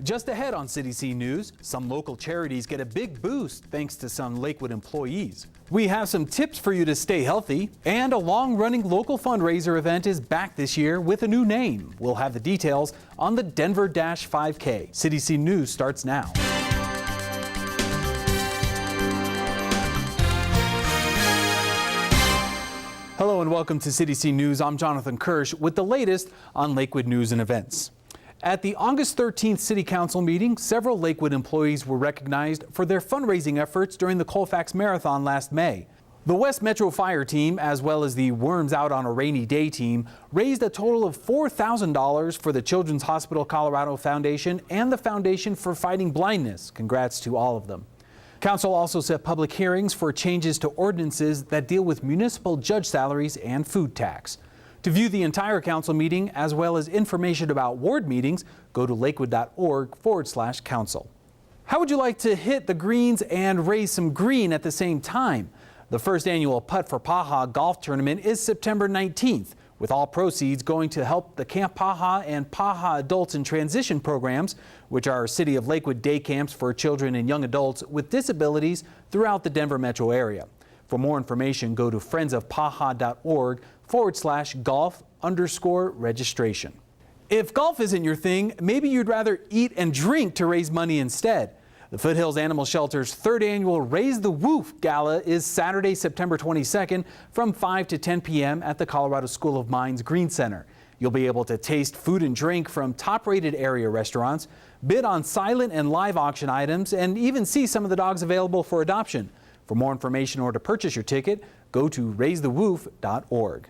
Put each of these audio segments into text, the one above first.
Just ahead on CDC News, some local charities get a big boost thanks to some Lakewood employees. We have some tips for you to stay healthy, and a long-running local fundraiser event is back this year with a new name. We'll have the details on the Denver-5K. CDC News starts now. Hello and welcome to CDC News. I'm Jonathan Kirsch with the latest on Lakewood news and events. At the August 13th City Council meeting, several Lakewood employees were recognized for their fundraising efforts during the Colfax Marathon last May. The West Metro Fire Team, as well as the Worms Out on a Rainy Day team, raised a total of $4,000 for the Children's Hospital Colorado Foundation and the Foundation for Fighting Blindness. Congrats to all of them. Council also set public hearings for changes to ordinances that deal with municipal judge salaries and food tax. To view the entire council meeting, as well as information about ward meetings, go to lakewood.org/council. How would you like to hit the greens and raise some green at the same time? The first annual Putt for Paha golf tournament is September 19th, with all proceeds going to help the Camp Paha and Paha Adults in Transition programs, which are City of Lakewood day camps for children and young adults with disabilities throughout the Denver metro area. For more information, go to friendsofpaha.org/golf_registration. If golf isn't your thing, maybe you'd rather eat and drink to raise money instead. The Foothills Animal Shelter's third annual Raise the Woof Gala is Saturday, September 22nd from 5 to 10 p.m. at the Colorado School of Mines Green Center. You'll be able to taste food and drink from top-rated area restaurants, bid on silent and live auction items, and even see some of the dogs available for adoption. For more information or to purchase your ticket, go to raisethewoof.org.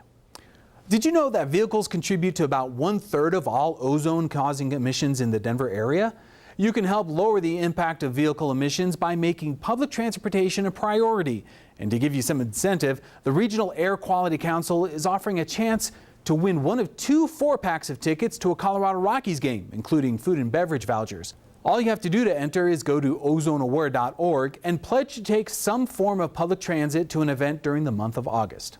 Did you know that vehicles contribute to about 1/3 of all ozone-causing emissions in the Denver area? You can help lower the impact of vehicle emissions by making public transportation a priority. And to give you some incentive, the Regional Air Quality Council is offering a chance to win one of 2 4-packs of tickets to a Colorado Rockies game, including food and beverage vouchers. All you have to do to enter is go to ozoneaware.org and pledge to take some form of public transit to an event during the month of August.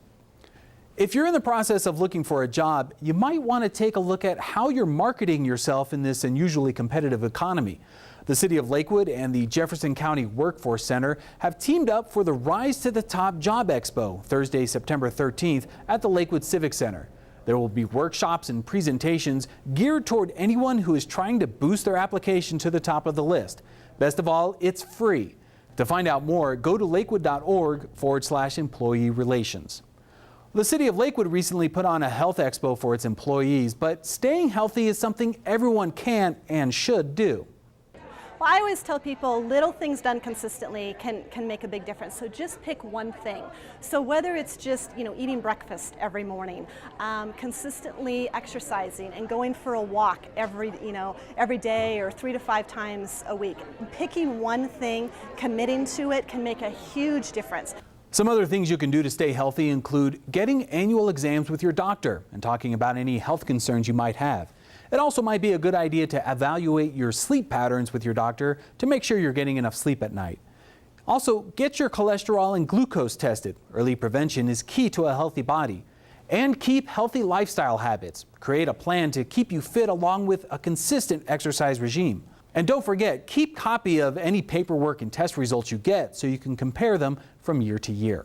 If you're in the process of looking for a job, you might want to take a look at how you're marketing yourself in this unusually competitive economy. The City of Lakewood and the Jefferson County Workforce Center have teamed up for the Rise to the Top Job Expo, Thursday, September 13th at the Lakewood Civic Center. There will be workshops and presentations geared toward anyone who is trying to boost their application to the top of the list. Best of all, it's free. To find out more, go to lakewood.org/employee relations. The City of Lakewood recently put on a health expo for its employees, but staying healthy is something everyone can and should do. Well, I always tell people little things done consistently can make a big difference. So just pick one thing. So whether it's just eating breakfast every morning, consistently exercising and going for a walk every day or 3 to 5 times a week, picking one thing, committing to it can make a huge difference. Some other things you can do to stay healthy include getting annual exams with your doctor and talking about any health concerns you might have. It also might be a good idea to evaluate your sleep patterns with your doctor to make sure you're getting enough sleep at night. Also, get your cholesterol and glucose tested. Early prevention is key to a healthy body. And keep healthy lifestyle habits. Create a plan to keep you fit along with a consistent exercise regime. And don't forget, keep copy of any paperwork and test results you get so you can compare them from year to year.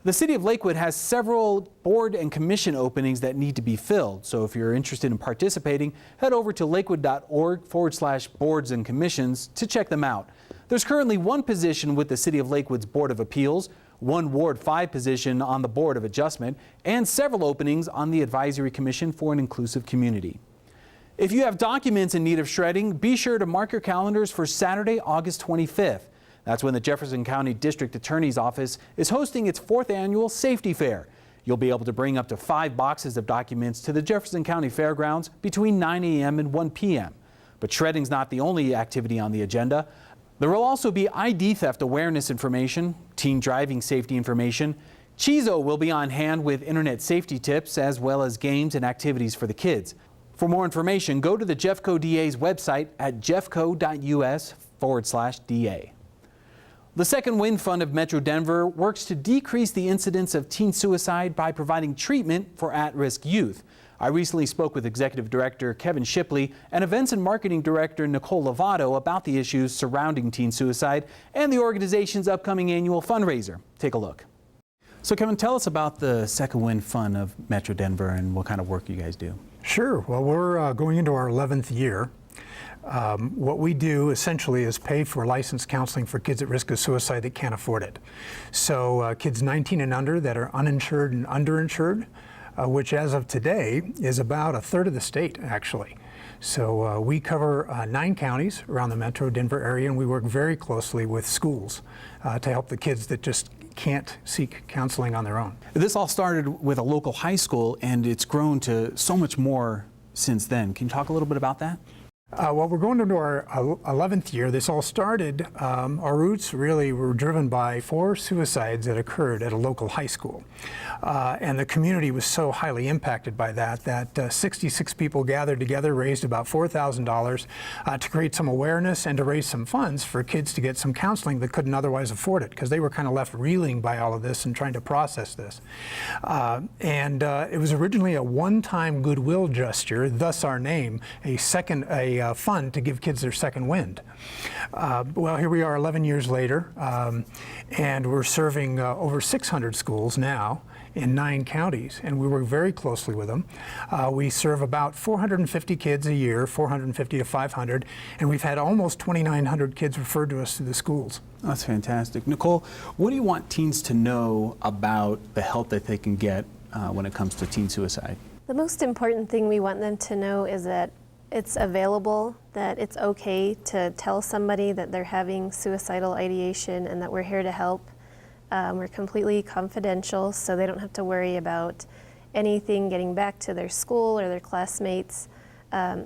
The City of Lakewood has several board and commission openings that need to be filled. So if you're interested in participating, head over to lakewood.org/boards and commissions to check them out. There's currently 1 position with the City of Lakewood's Board of Appeals, 1 Ward 5 position on the Board of Adjustment, and several openings on the Advisory Commission for an Inclusive Community. If you have documents in need of shredding, be sure to mark your calendars for Saturday, August 25th. That's when the Jefferson County District Attorney's Office is hosting its 4th annual Safety Fair. You'll be able to bring up to 5 boxes of documents to the Jefferson County Fairgrounds between 9 a.m. and 1 p.m. But shredding's not the only activity on the agenda. There will also be ID theft awareness information, teen driving safety information. Chizo will be on hand with internet safety tips as well as games and activities for the kids. For more information, go to the Jeffco DA's website at jeffco.us/DA. The Second Wind Fund of Metro Denver works to decrease the incidence of teen suicide by providing treatment for at-risk youth. I recently spoke with Executive Director Kevin Shipley and Events and Marketing Director Nicole Lovato about the issues surrounding teen suicide and the organization's upcoming annual fundraiser. Take a look. So Kevin, tell us about the Second Wind Fund of Metro Denver and what kind of work you guys do. Sure. Well, we're going into our 11th year. What we do essentially is pay for licensed counseling for kids at risk of suicide that can't afford it. So kids 19 and under that are uninsured and underinsured, which as of today is about a third of the state actually. So we cover 9 counties around the Metro Denver area, and we work very closely with schools to help the kids that just can't seek counseling on their own. This all started with a local high school, and it's grown to so much more since then. Can you talk a little bit about that? Well, we're going into our 11th year. This all started, our roots really were driven by 4 suicides that occurred at a local high school. And the community was so highly impacted by that 66 people gathered together, raised about $4,000 to create some awareness and to raise some funds for kids to get some counseling that couldn't otherwise afford it, because they were kind of left reeling by all of this and trying to process this. It was originally a one-time goodwill gesture, thus our name, a fund to give kids their second wind. Well, here we are 11 years later, and we're serving over 600 schools now in 9 counties, and we work very closely with them. We serve about 450 kids a year, 450 to 500, and we've had almost 2,900 kids referred to us through the schools. That's fantastic. Nicole, what do you want teens to know about the help that they can get when it comes to teen suicide? The most important thing we want them to know is that it's available, that it's okay to tell somebody that they're having suicidal ideation and that we're here to help. We're completely confidential, so they don't have to worry about anything getting back to their school or their classmates.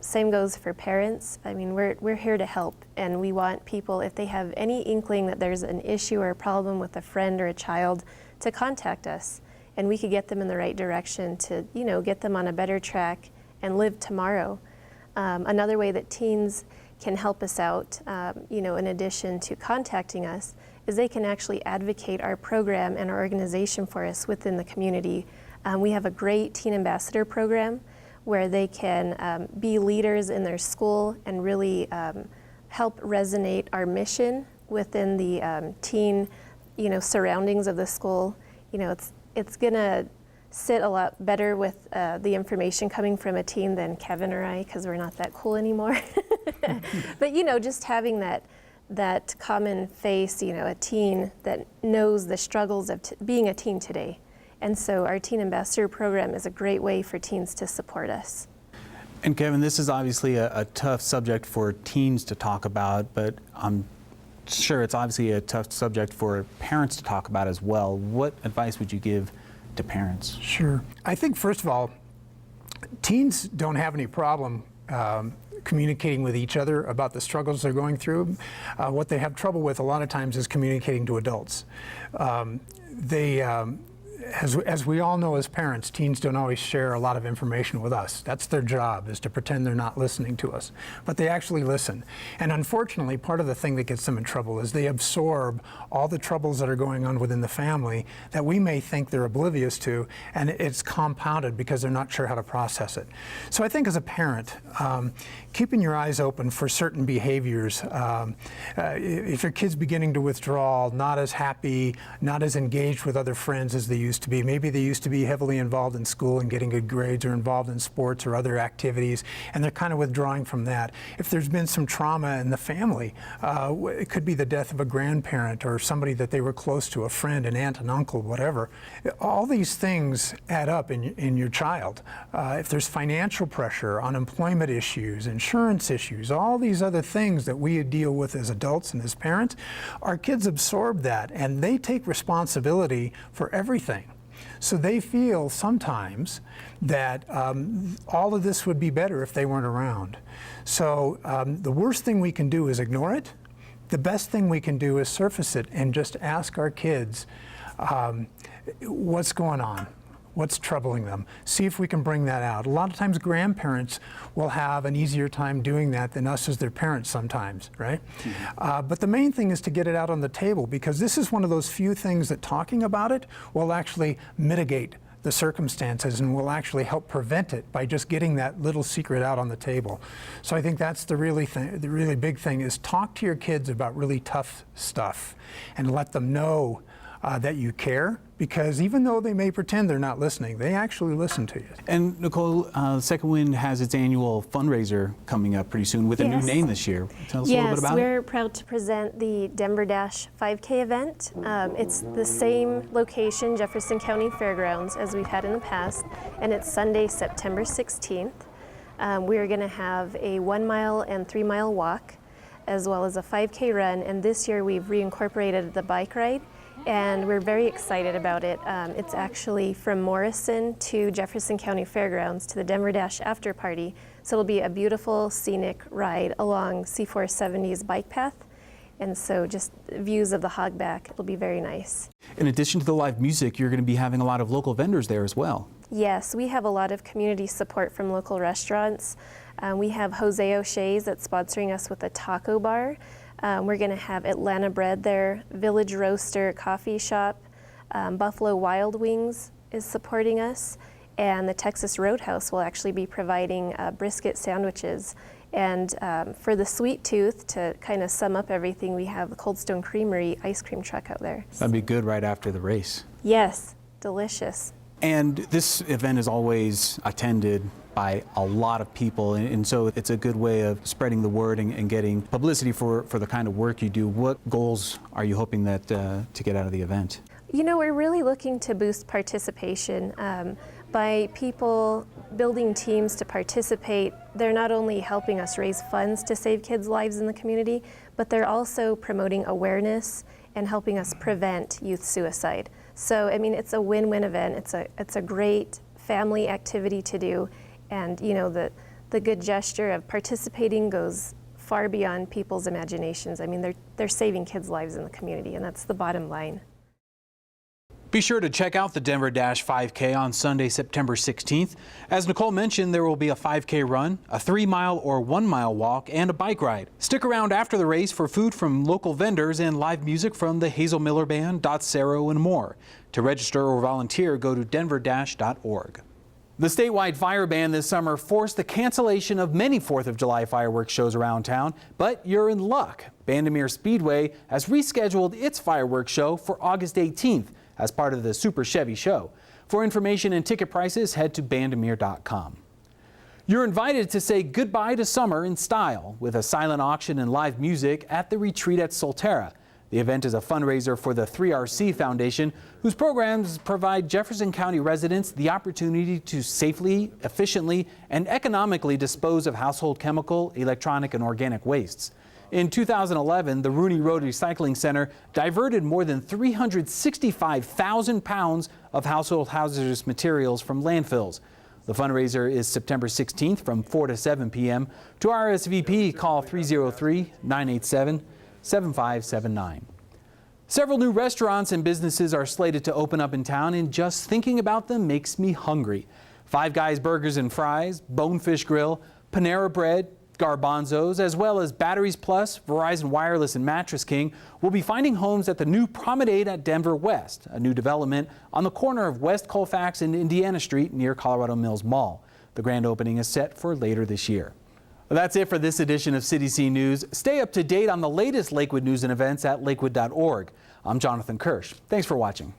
Same goes for parents. I mean, we're here to help, and we want people, if they have any inkling that there's an issue or a problem with a friend or a child, to contact us, and we could get them in the right direction to, get them on a better track and live tomorrow. Another way that teens can help us out, in addition to contacting us, is they can actually advocate our program and our organization for us within the community. We have a great teen ambassador program where they can be leaders in their school and really help resonate our mission within the teen, surroundings of the school. It's gonna sit a lot better with the information coming from a teen than Kevin or I, because we're not that cool anymore. But just having that common face, a teen that knows the struggles of being a teen today. And so our Teen Ambassador program is a great way for teens to support us. And Kevin, this is obviously a tough subject for teens to talk about, but I'm sure it's obviously a tough subject for parents to talk about as well. What advice would you give to parents? Sure. I think, first of all, teens don't have any problem communicating with each other about the struggles they're going through. What they have trouble with a lot of times is communicating to adults. As we all know as parents, teens don't always share a lot of information with us. That's their job, is to pretend they're not listening to us. But they actually listen. And unfortunately, part of the thing that gets them in trouble is they absorb all the troubles that are going on within the family that we may think they're oblivious to, and it's compounded because they're not sure how to process it. So I think as a parent, keeping your eyes open for certain behaviors, if your kid's beginning to withdraw, not as happy, not as engaged with other friends as they used to be. Maybe they used to be heavily involved in school and getting good grades, or involved in sports or other activities, and they're kind of withdrawing from that. If there's been some trauma in the family, it could be the death of a grandparent or somebody that they were close to, a friend, an aunt, an uncle, whatever. All these things add up in your child. If there's financial pressure, unemployment issues, insurance issues, all these other things that we deal with as adults and as parents, our kids absorb that, and they take responsibility for everything. So they feel sometimes that all of this would be better if they weren't around. So the worst thing we can do is ignore it. The best thing we can do is surface it and just ask our kids what's going on. What's troubling them? See if we can bring that out. A lot of times grandparents will have an easier time doing that than us as their parents sometimes, right? Mm-hmm. But the main thing is to get it out on the table, because this is one of those few things that talking about it will actually mitigate the circumstances and will actually help prevent it by just getting that little secret out on the table. So I think that's the really big thing is talk to your kids about really tough stuff and let them know that you care, because even though they may pretend they're not listening, they actually listen to you. And Nicole, Second Wind has its annual fundraiser coming up pretty soon with a new name this year. Tell us a little bit about it. Yes, we're proud to present the Denver Dash 5K event. It's the same location, Jefferson County Fairgrounds, as we've had in the past, and it's Sunday, September 16th. We're going to have a 1 mile and 3 mile walk, as well as a 5K run, and this year we've reincorporated the bike ride. And we're very excited about it. It's actually from Morrison to Jefferson County Fairgrounds to the Denver Dash after party. So it'll be a beautiful scenic ride along C470's bike path. And so just views of the hogback, it'll be very nice. In addition to the live music, you're going to be having a lot of local vendors there as well. Yes, we have a lot of community support from local restaurants. We have Jose O'Shea's that's sponsoring us with a taco bar. We're going to have Atlanta Bread there, Village Roaster Coffee Shop, Buffalo Wild Wings is supporting us, and the Texas Roadhouse will actually be providing brisket sandwiches. And for the sweet tooth, to kind of sum up everything, we have the Cold Stone Creamery ice cream truck out there. That'd be good right after the race. Yes, delicious. And this event is always attended by a lot of people, and so it's a good way of spreading the word and getting publicity for the kind of work you do. What goals are you hoping that to get out of the event? You know, we're really looking to boost participation. By people building teams to participate, they're not only helping us raise funds to save kids' lives in the community, but they're also promoting awareness and helping us prevent youth suicide. So, I mean, it's a win-win event. It's a great family activity to do. And you know, the good gesture of participating goes far beyond people's imaginations. I mean, they're saving kids' lives in the community, and that's the bottom line. Be sure to check out the Denver Dash 5K on Sunday, September 16th. As Nicole mentioned, there will be a 5K run, a 3 mile or 1 mile walk, and a bike ride. Stick around after the race for food from local vendors and live music from the Hazel Miller Band, Dot Cero, and more. To register or volunteer, go to denverdash.org. The statewide fire ban this summer forced the cancellation of many 4th of July fireworks shows around town, but you're in luck. Bandimere Speedway has rescheduled its fireworks show for August 18th as part of the Super Chevy Show. For information and ticket prices, head to bandimere.com. You're invited to say goodbye to summer in style with a silent auction and live music at the retreat at Solterra. The event is a fundraiser for the 3RC Foundation, whose programs provide Jefferson County residents the opportunity to safely, efficiently, and economically dispose of household chemical, electronic, and organic wastes. In 2011, the Rooney Road Recycling Center diverted more than 365,000 pounds of household hazardous materials from landfills. The fundraiser is September 16th from 4 to 7 p.m. To RSVP, call 303-987-7579. Several new restaurants and businesses are slated to open up in town, and just thinking about them makes me hungry. Five Guys Burgers and Fries, Bonefish Grill, Panera Bread, Garbanzo's, as well as Batteries Plus, Verizon Wireless, and Mattress King will be finding homes at the new Promenade at Denver West, a new development on the corner of West Colfax and Indiana Street near Colorado Mills Mall. The grand opening is set for later this year. Well, that's it for this edition of City Scene News. Stay up to date on the latest Lakewood news and events at lakewood.org. I'm Jonathan Kirsch. Thanks for watching.